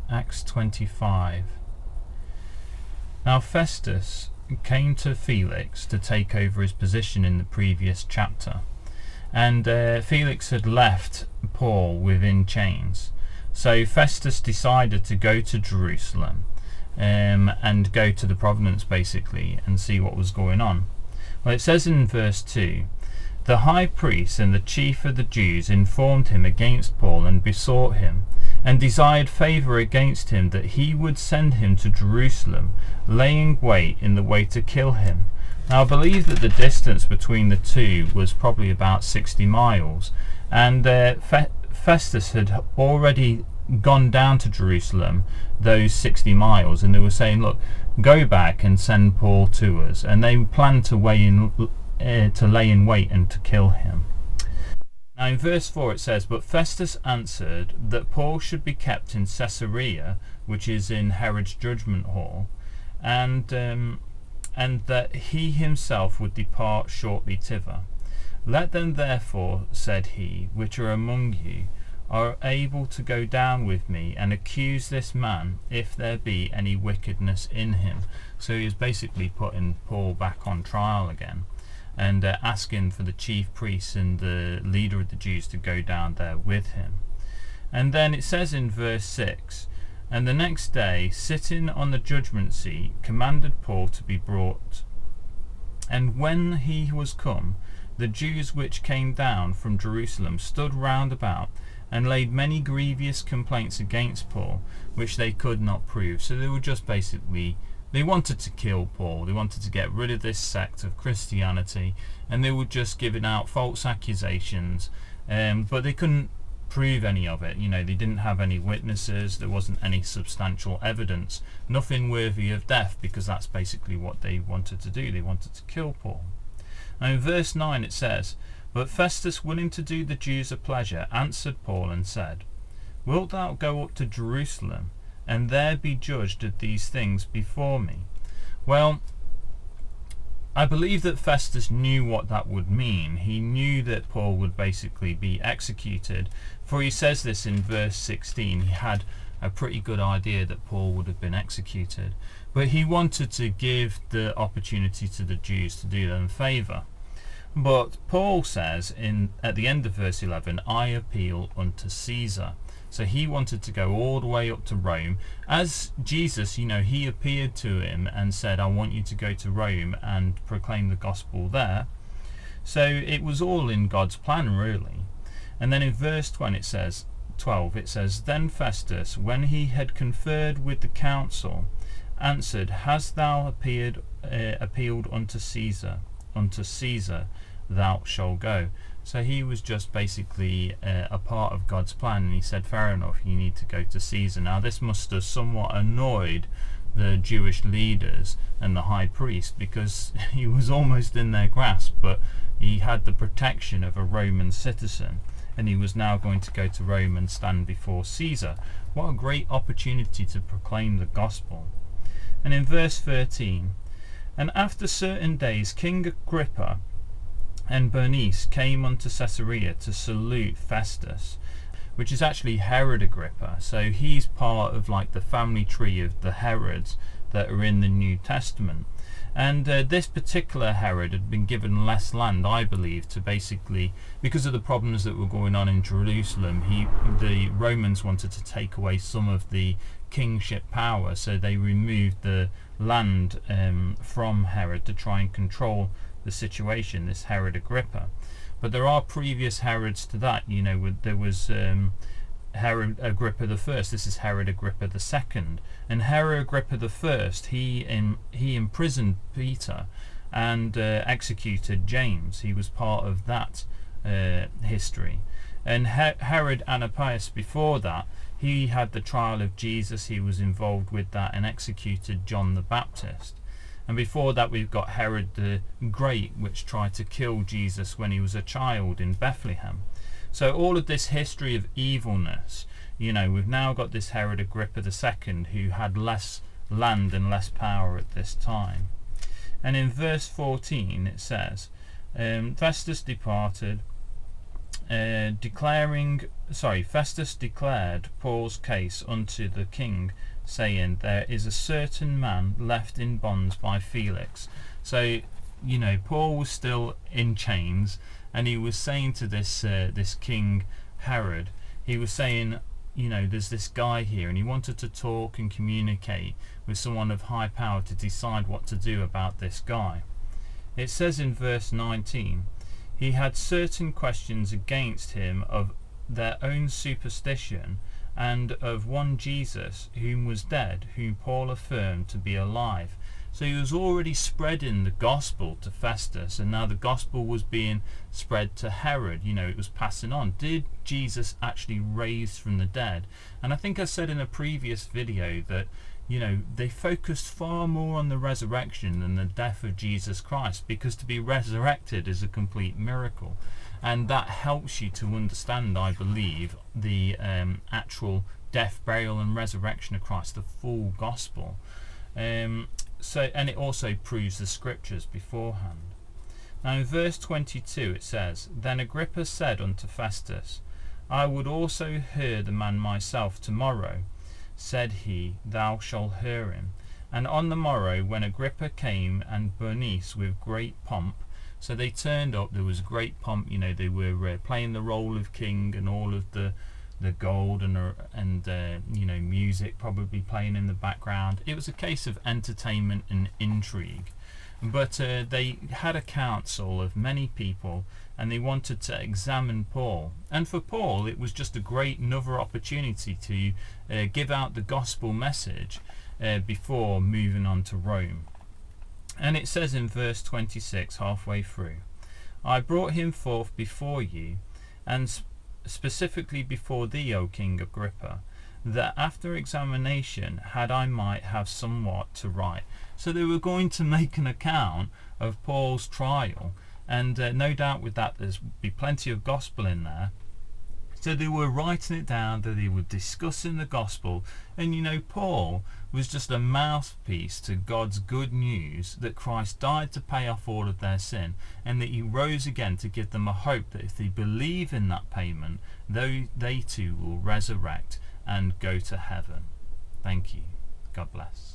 Acts 25. Now Festus came to Felix to take over his position in the previous chapter, and Felix had left Paul within chains. So Festus decided to go to Jerusalem and go to the province basically and see what was going on. Well, it says in verse 2, the high priest and the chief of the Jews informed him against Paul and besought him, and desired favour against him that he would send him to Jerusalem, laying wait in the way to kill him. Now I believe that the distance between the two was probably about 60 miles, and Festus had already gone down to Jerusalem those 60 miles, and they were saying, look, go back and send Paul to us, and they planned to lay in wait and to kill him. Now in verse 4 it says, but Festus answered that Paul should be kept in Caesarea, which is in Herod's judgment hall, and that he himself would depart shortly thither. Let them therefore, said he, which are among you, are able to go down with me and accuse this man, if there be any wickedness in him. So he is basically putting Paul back on trial again, and asking for the chief priests and the leader of the Jews to go down there with him. And then it says in verse 6, and the next day, sitting on the judgment seat, commanded Paul to be brought. And when he was come, the Jews which came down from Jerusalem stood round about, and laid many grievous complaints against Paul, which they could not prove. So they were just basically, they wanted to kill Paul, they wanted to get rid of this sect of Christianity, and they were just giving out false accusations, but they couldn't prove any of it. You know, they didn't have any witnesses, there wasn't any substantial evidence, nothing worthy of death, because that's basically what they wanted to do. They wanted to kill Paul. And in verse 9 it says, but Festus, willing to do the Jews a pleasure, answered Paul and said, wilt thou go up to Jerusalem, and there be judged of these things before me? Well, I believe that Festus knew what that would mean. He knew that Paul would basically be executed, for he says this in verse 16. He had a pretty good idea that Paul would have been executed, but he wanted to give the opportunity to the Jews to do them a favour. But Paul says at the end of verse 11, I appeal unto Caesar. So he wanted to go all the way up to Rome. As Jesus, you know, he appeared to him and said, I want you to go to Rome and proclaim the gospel there. So it was all in God's plan, really. And then in verse 12 it says, then Festus, when he had conferred with the council, answered, hast thou appealed unto Caesar? Unto Caesar thou shalt go. So he was just basically a part of God's plan, and he said, fair enough, you need to go to Caesar. Now this must have somewhat annoyed the Jewish leaders and the high priest, because he was almost in their grasp, but he had the protection of a Roman citizen, and he was now going to go to Rome and stand before Caesar. What a great opportunity to proclaim the gospel. And in verse 13, and after certain days King Agrippa and Bernice came unto Caesarea to salute Festus, which is actually Herod Agrippa. So he's part of like the family tree of the Herods that are in the New Testament. And this particular Herod had been given less land, I believe, to basically, because of the problems that were going on in Jerusalem, the Romans wanted to take away some of the kingship power, so they removed the land from Herod to try and control the situation, this Herod Agrippa. But there are previous Herods to that. You know, there was Herod Agrippa I, this is Herod Agrippa II, and Herod Agrippa I, he imprisoned Peter and executed James. He was part of that history. And Herod Antipas before that, he had the trial of Jesus, he was involved with that and executed John the Baptist. And before that we've got Herod the Great, which tried to kill Jesus when he was a child in Bethlehem. So all of this history of evilness, you know, we've now got this Herod Agrippa II who had less land and less power at this time. And in verse 14 it says, Festus departed Festus declared Paul's case unto the king, saying, there is a certain man left in bonds by Felix. So, you know, Paul was still in chains, and he was saying to this king Herod, he was saying, you know, there's this guy here, and he wanted to talk and communicate with someone of high power to decide what to do about this guy. It says in verse 19, he had certain questions against him of their own superstition, and of one Jesus, whom was dead, whom Paul affirmed to be alive. So he was already spreading the gospel to Festus, and now the gospel was being spread to Herod. You know, it was passing on. Did Jesus actually raise from the dead? And I think I said in a previous video that, you know, they focused far more on the resurrection than the death of Jesus Christ, because to be resurrected is a complete miracle. And that helps you to understand, I believe, the actual death, burial and resurrection of Christ, the full gospel. And it also proves the scriptures beforehand. Now in verse 22 it says, then Agrippa said unto Festus, I would also hear the man myself tomorrow. Said he, thou shalt hear him. And on the morrow, when Agrippa came and Bernice with great pomp, so they turned up, there was great pomp, you know, they were playing the role of king, and all of the gold and you know, music probably playing in the background. It was a case of entertainment and intrigue. But they had a council of many people, and they wanted to examine Paul. And for Paul, it was just a great another opportunity to give out the gospel message before moving on to Rome. And it says in verse 26, halfway through, I brought him forth before you, and specifically before thee, O King Agrippa, that after examination I might have somewhat to write. So they were going to make an account of Paul's trial, and no doubt with that there's be plenty of gospel in there. So they were writing it down, that they were discussing the gospel, and you know, Paul was just a mouthpiece to God's good news that Christ died to pay off all of their sin, and that he rose again to give them a hope that if they believe in that payment, they too will resurrect and go to heaven. Thank you. God bless.